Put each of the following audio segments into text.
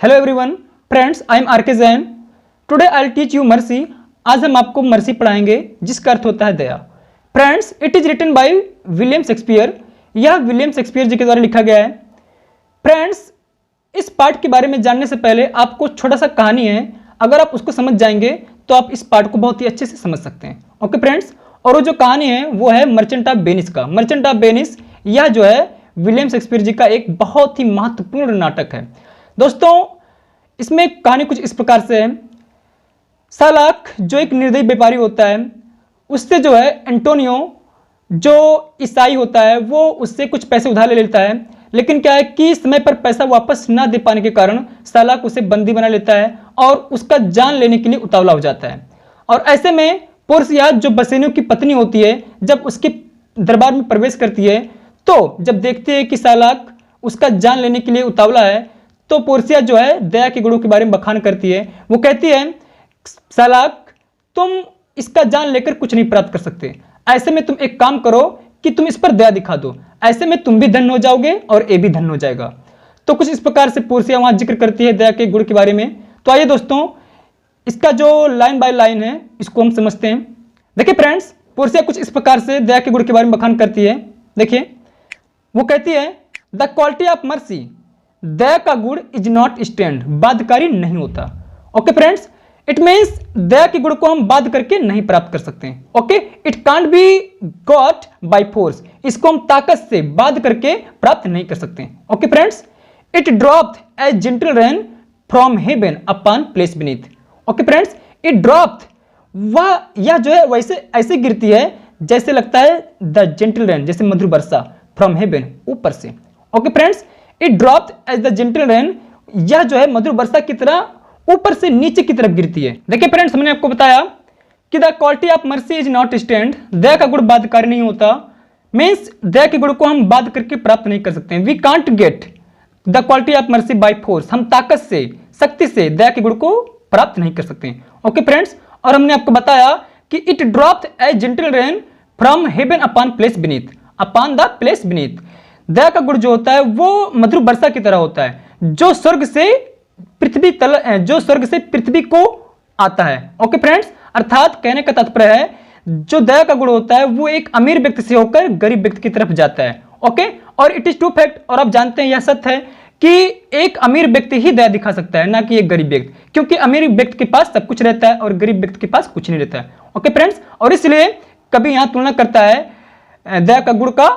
Hello everyone friends, I am R K Jain. Today I will teach you mercy. आज हम आपको mercy पढ़ाएंगे जिसका अर्थ होता है दया। Friends, it is written by William Shakespeare. यह विलियम शेक्सपियर जी के द्वारा लिखा गया है। फ्रेंड्स, इस पार्ट के बारे में जानने से पहले आपको छोटा सा कहानी है, अगर आप उसको समझ जाएंगे तो आप इस पार्ट को बहुत ही अच्छे से समझ सकते हैं। ओके फ्रेंड्स, और वो जो कहानी है वो है मर्चेंट ऑफ वेनिस का। मर्चेंट ऑफ वेनिस यह जो है विलियम शेक्सपियर जी का एक बहुत ही महत्वपूर्ण नाटक है। दोस्तों, इसमें कहानी कुछ इस प्रकार से है। सालाक जो एक निर्दयी व्यापारी होता है, उससे जो है एंटोनियो जो ईसाई होता है वो उससे कुछ पैसे उधार ले लेता है, लेकिन क्या है कि समय पर पैसा वापस ना दे पाने के कारण सालाक उसे बंदी बना लेता है और उसका जान लेने के लिए उतावला हो जाता है। और ऐसे में पोर्सिया जो बसेनियो की पत्नी होती है, जब उसके दरबार में प्रवेश करती है तो जब देखती है कि सालाक उसका जान लेने के लिए उतावला है तो पोर्सिया जो है दया के गुणों के बारे में बखान करती है। वो कहती है, सालाक तुम इसका जान लेकर कुछ नहीं प्राप्त कर सकते, ऐसे में तुम एक काम करो कि तुम इस पर दया दिखा दो, ऐसे में तुम भी धन्य हो जाओगे और ये भी धन्य हो जाएगा। तो कुछ इस प्रकार से पोर्सिया वहां जिक्र करती है दया के गुण के बारे में। तो आइए दोस्तों, इसका जो लाइन बाय लाइन है इसको हम समझते हैं। देखिए फ्रेंड्स, पोर्सिया कुछ इस प्रकार से दया के गुण के बारे में बखान करती है। देखिए, वो कहती है, द क्वालिटी ऑफ मर्सी, दया का गुण इज नॉट स्टैंड, बाध्यकारी नहीं होता। ओके फ्रेंड्स, इट मीन्स दया के गुण को हम बाध्य करके नहीं प्राप्त कर सकते। Okay, it can't be got by force, इसको हम ताकत से बाध्य करके प्राप्त नहीं कर सकते। Okay friends, it dropped as gentle rain from heaven upon place beneath. Okay friends, it dropped, वह यह जो है वैसे ऐसे गिरती है जैसे लगता है द जेंटल रेन, जैसे मधुर वर्षा, फ्रॉम हेवन, ऊपर से। Okay friends, it dropped as the gentle rain, यह जो है मधुर वर्षा की तरह ऊपर से नीचे की तरफ गिरती है। देखिए फ्रेंड्स, मैंने आपको बताया कि the quality of mercy is not stand, दया का गुण बाध्यकारी नहीं होता। मीन्स दया के गुण को हम बाध्य करके प्राप्त नहीं कर सकते। We can't get the quality of mercy by force, हम ताकत से, शक्ति से दया के गुण को प्राप्त नहीं कर सकते। ओके फ्रेंड्स, और हमने आपको बताया कि it dropped as gentle rain from heaven upon place beneath, upon the place beneath. दया का गुण जो होता है वो मधुर वर्षा की तरह होता है जो स्वर्ग से पृथ्वी को आता है। ओके फ्रेंड्स, अर्थात कहने का तात्पर्य है जो दया का गुण होता है वो एक अमीर व्यक्ति से होकर गरीब व्यक्ति की तरफ जाता है। ओके, और इट इज टू फैक्ट, और आप जानते हैं यह सत्य है कि एक अमीर व्यक्ति ही दया दिखा सकता है, ना कि एक गरीब व्यक्ति, क्योंकि अमीर व्यक्ति के पास सब कुछ रहता है और गरीब व्यक्ति के पास कुछ नहीं रहता है। ओके फ्रेंड्स, और इसलिए कभी यहां तुलना करता है दया का गुण का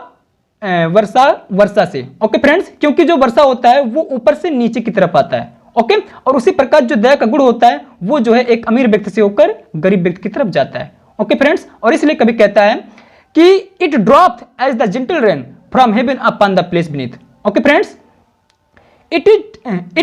वर्षा से। ओके फ्रेंड्स, क्योंकि जो वर्षा होता है वो ऊपर से नीचे की तरफ आता है। ओके, और उसी प्रकार जो दया का गुण होता है वो जो है एक अमीर व्यक्ति से होकर गरीब व्यक्ति की तरफ जाता है। ओके फ्रेंड्स, और इसलिए कभी कहता है कि it dropped as the gentle rain from heaven upon the place beneath. Okay friends, it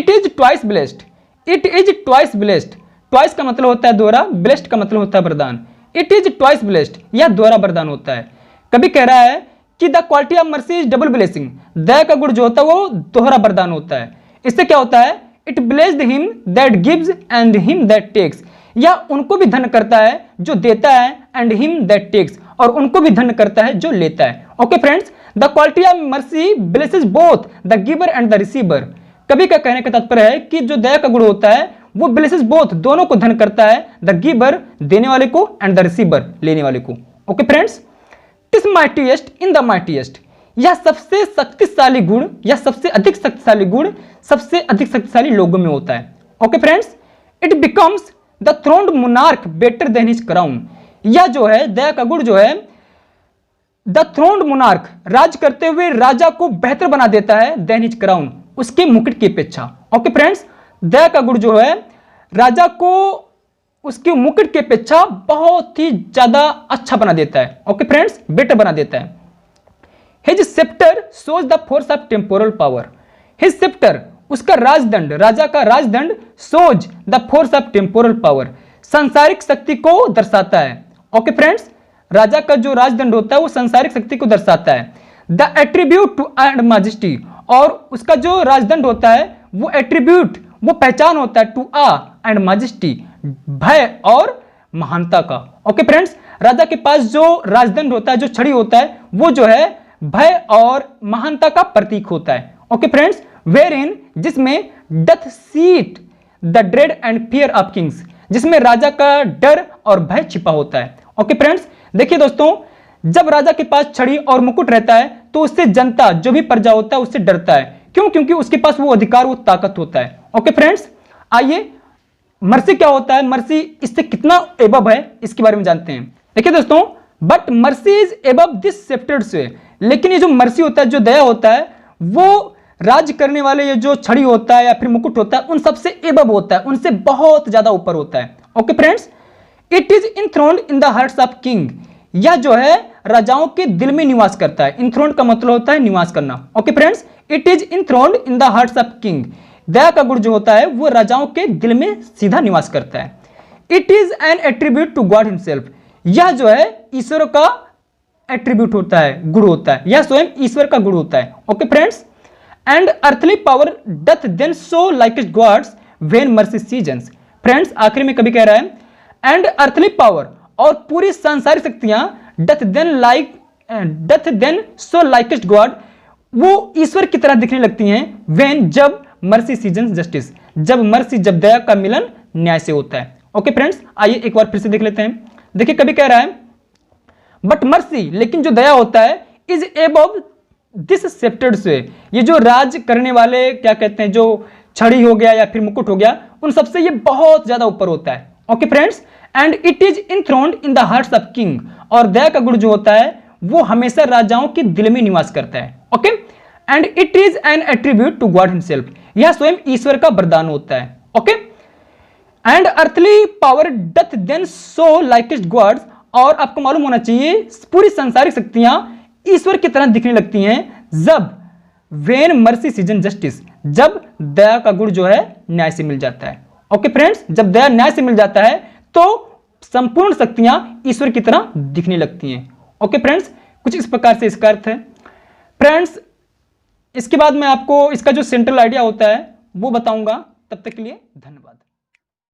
is twice blessed, it is twice blessed, twice का मतलब होता है दोहरा, ब्लेस्ड का मतलब होता है वरदान। इट इज ट्वाइस ब्लेस्ड, यह दोहरा वरदान होता है। कभी कह रहा है कि the quality of mercy is double blessing, दया का गुण जो होता है वो दोहरा वरदान होता है। इससे क्या होता है, it blessed him that gives and him that takes, यह उनको भी धन्य करता है जो देता है, एंड हिम दैट टेक्स, और उनको भी धन्य करता है जो लेता है। Okay friends, the quality of mercy blesses both the giver and the receiver. कभी का कहने का तात्पर्य है कि जो दया का गुण होता है वो ब्लेसेस बोथ, दोनों को धन्य करता है, द गिवर देने वाले को एंड द रिसीवर लेने वाले को। ओके फ्रेंड्स, इस माइटीएस्ट इन द माइटीएस्ट, यह सबसे शक्तिशाली गुण, यह सबसे अधिक शक्तिशाली गुण सबसे अधिक शक्तिशाली लोगों में होता है। Okay friends, it becomes the throned monarch better than his crown, यह जो है दया का गुण जो है द थ्रोन्ड मोनार्क, राज करते हुए राजा को बेहतर बना देता है, देन हिज क्राउन, उसके मुकुट की अपेक्षा। ओके फ्रेंड्स, दया का गुण जो है राजा को उसके मुकुट की अपेक्षा बहुत ही ज्यादा अच्छा बना देता है। ओके फ्रेंड्स, बेटर बना देता है। His sceptre shows the force of temporal power, his sceptre, उसका राजदंड, राजा का राजदंड, shows the force of temporal power, सांसारिक शक्ति को दर्शाता है। ओके फ्रेंड्स, राजा का जो राजदंड होता है वो सांसारिक शक्ति को दर्शाता है। The attribute to and majesty, और उसका जो राजदंड होता है वो एट्रीब्यूट, वो पहचान होता है टू आ एंड मैजेस्टी, भय और महानता का। ओके फ्रेंड्स, राजा के पास जो राजदंड होता है, जो छड़ी होता है, वो जो है भय और महानता का प्रतीक होता है। ओके फ्रेंड्स, वेयर इन जिसमें doth seat the dread and fear of Kings, जिसमें राजा का डर और भय छिपा होता है। ओके फ्रेंड्स, देखिए दोस्तों, जब राजा के पास छड़ी और मुकुट रहता है तो उससे जनता, जो भी प्रजा होता है, उससे डरता है। क्यों? क्योंकि उसके पास वो अधिकार, वो ताकत होता है। ओके फ्रेंड्स, आइए मर्सी क्या होता है, मर्सी इससे कितना एबव है, इसके बारे में जानते हैं। देखिए दोस्तों, but mercy is above this sceptred sway, लेकिन ये जो मर्सी होता है, जो दया होता है, वो राज करने वाले ये जो छड़ी होता है या फिर मुकुट होता है, उन सबसे एबव होता है, उनसे बहुत ज्यादा ऊपर होता है। Okay friends, it is enthroned in the hearts of king, यह जो है राजाओं के दिल में निवास करता है। इनथ्रोन्ड का मतलब होता है निवास करना। Okay friends, it is enthroned in the hearts of king, दया का गुण जो होता है वो राजाओं के दिल में सीधा निवास करता है। It is an attribute to God himself, यह जो है ईश्वर का एट्रीब्यूट होता है, गुण होता है, यह स्वयं ईश्वर का गुण होता है। Okay friends, and earthly power doth then show like God's when mercy seasons. Friends, आखिर में कभी कह रहा है एंड अर्थली पावर, और पूरी सांसारिक शक्तियां डथ देन सो लाइकेस्ट गॉड, वो ईश्वर की तरह दिखने लगती हैं व्हेन, जब मर्सी सीजन जस्टिस, जब मर्सी, जब दया का मिलन न्याय से होता है। ओके फ्रेंड्स, आइए एक बार फिर से देख लेते हैं। देखिए, कभी कह रहा है बट मर्सी, लेकिन जो दया होता है, इज एबव दिस सेप्टेड वे, ये जो राज करने वाले क्या कहते हैं, जो छड़ी हो गया या फिर मुकुट हो गया, उन सबसे ये बहुत ज्यादा ऊपर होता है। Okay friends, and it is enthroned in the hearts of king, और दया का गुण जो होता है वो हमेशा राजाओं के दिल में निवास करता है। Okay, and it is an attribute to God himself, यह स्वयं ईश्वर का वरदान होता है। Okay, and earthly power doth then show likest God's, और आपको मालूम होना चाहिए पूरी संसारिक शक्तियां ईश्वर की तरह दिखने लगती हैं जब वेन मर्सी सीजन जस्टिस, जब दया का गुण जो है न्याय से मिल जाता है। ओके फ्रेंड्स, जब दया न्याय से मिल जाता है तो संपूर्ण शक्तियां ईश्वर की तरह दिखने लगती हैं। ओके फ्रेंड्स, कुछ इस प्रकार से इसका अर्थ है। फ्रेंड्स, इसके बाद मैं आपको इसका जो सेंट्रल आइडिया होता है वो बताऊंगा। तब तक के लिए धन्यवाद।